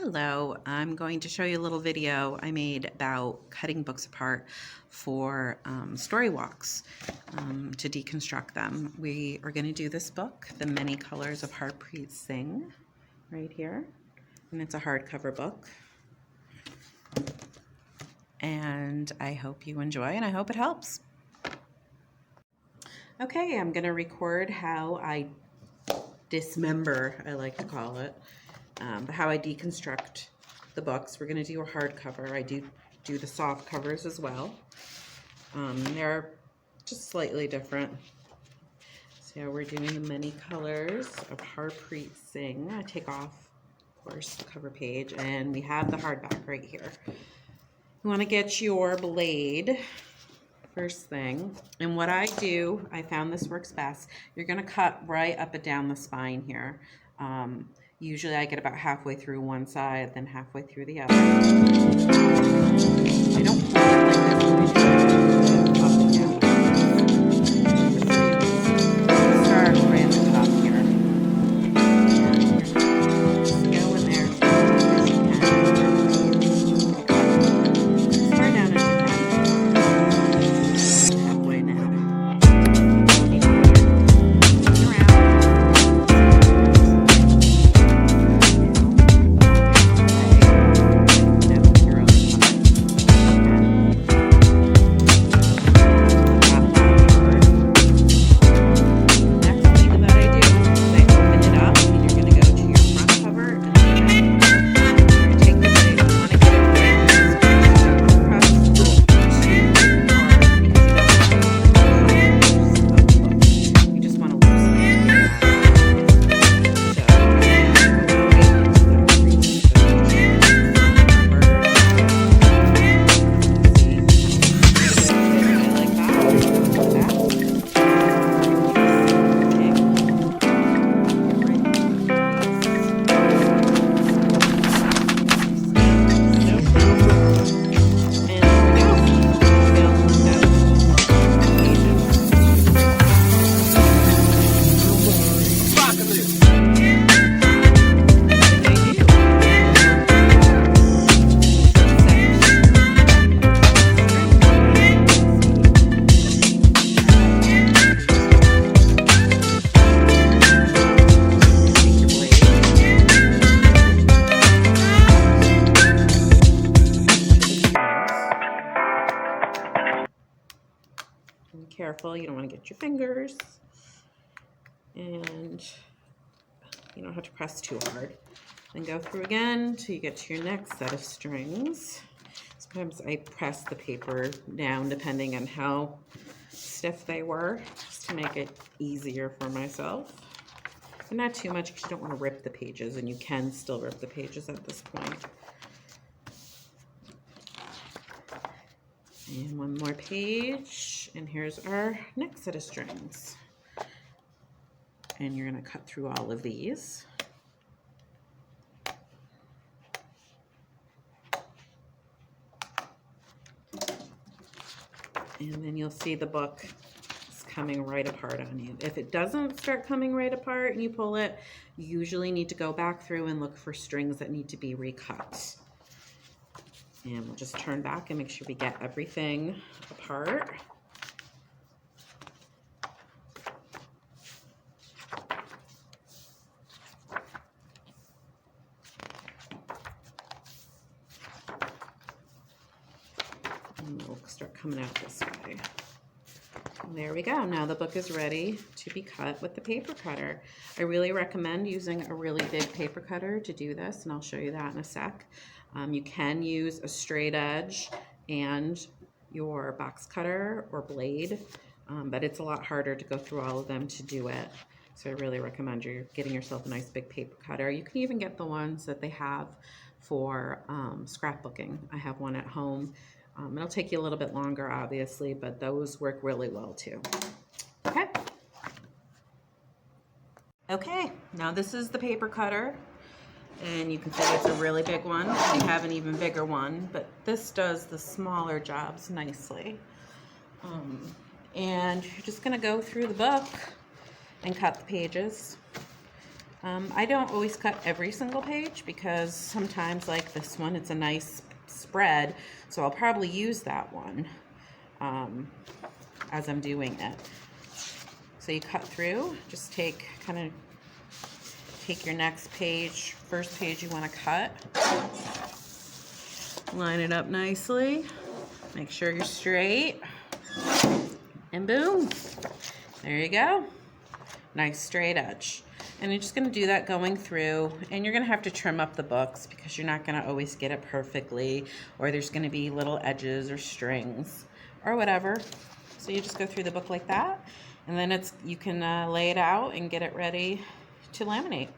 Hello, I'm going to show you a little video I made about cutting books apart for story walks to deconstruct them. We are going to do this book, The Many Colors of Harpreet Singh, right here. And it's a hardcover book. And I hope you enjoy and I hope it helps. Okay, I'm going to record how I dismember, I like to call it. How I deconstruct the books. We're going to do a hardcover. I do the soft covers as well. They're just slightly different. So we're doing The Many Colors of Harpreet Singh. I take off, of course, the cover page, and we have the hardback right here. You want to get your blade first thing, and what I do, I found this works best. You're going to cut right up and down the spine here. Usually I get about halfway through one side, then halfway through the other. I don't pull it like this. Up and down. Start right at the top here. Just go in there as you can. As far down as you can. Halfway now. Be careful, you don't want to get your fingers, and you don't have to press too hard. Then go through again until you get to your next set of strings. Sometimes I press the paper down depending on how stiff they were, just to make it easier for myself. But not too much because you don't want to rip the pages, and you can still rip the pages at this point. And one more page, and here's our next set of strings. And you're going to cut through all of these. And then you'll see the book is coming right apart on you. If it doesn't start coming right apart and you pull it, you usually need to go back through and look for strings that need to be recut. And we'll just turn back and make sure we get everything apart. And we'll start coming out this way. And there we go. Now the book is ready to be cut with the paper cutter. I really recommend using a really big paper cutter to do this, and I'll show you that in a sec. You can use a straight edge and your box cutter or blade, but it's a lot harder to go through all of them to do it. So I really recommend you getting yourself a nice big paper cutter. You can even get the ones that they have for scrapbooking. I have one at home. It'll take you a little bit longer, obviously, but those work really well too. Okay. Okay, now this is the paper cutter. And you can see it's a really big one. We have an even bigger one, but this does the smaller jobs nicely. And you're just going to go through the book and cut the pages. I don't always cut every single page because sometimes, like this one, it's a nice spread, so I'll probably use that one as I'm doing it. So you cut through, just take your next page, first page you want to cut, line it up nicely, make sure you're straight, and boom, there you go. Nice straight edge. And you're just going to do that going through, and you're going to have to trim up the books because you're not going to always get it perfectly, or there's going to be little edges or strings or whatever. So you just go through the book like that, and then you can lay it out and get it ready to laminate.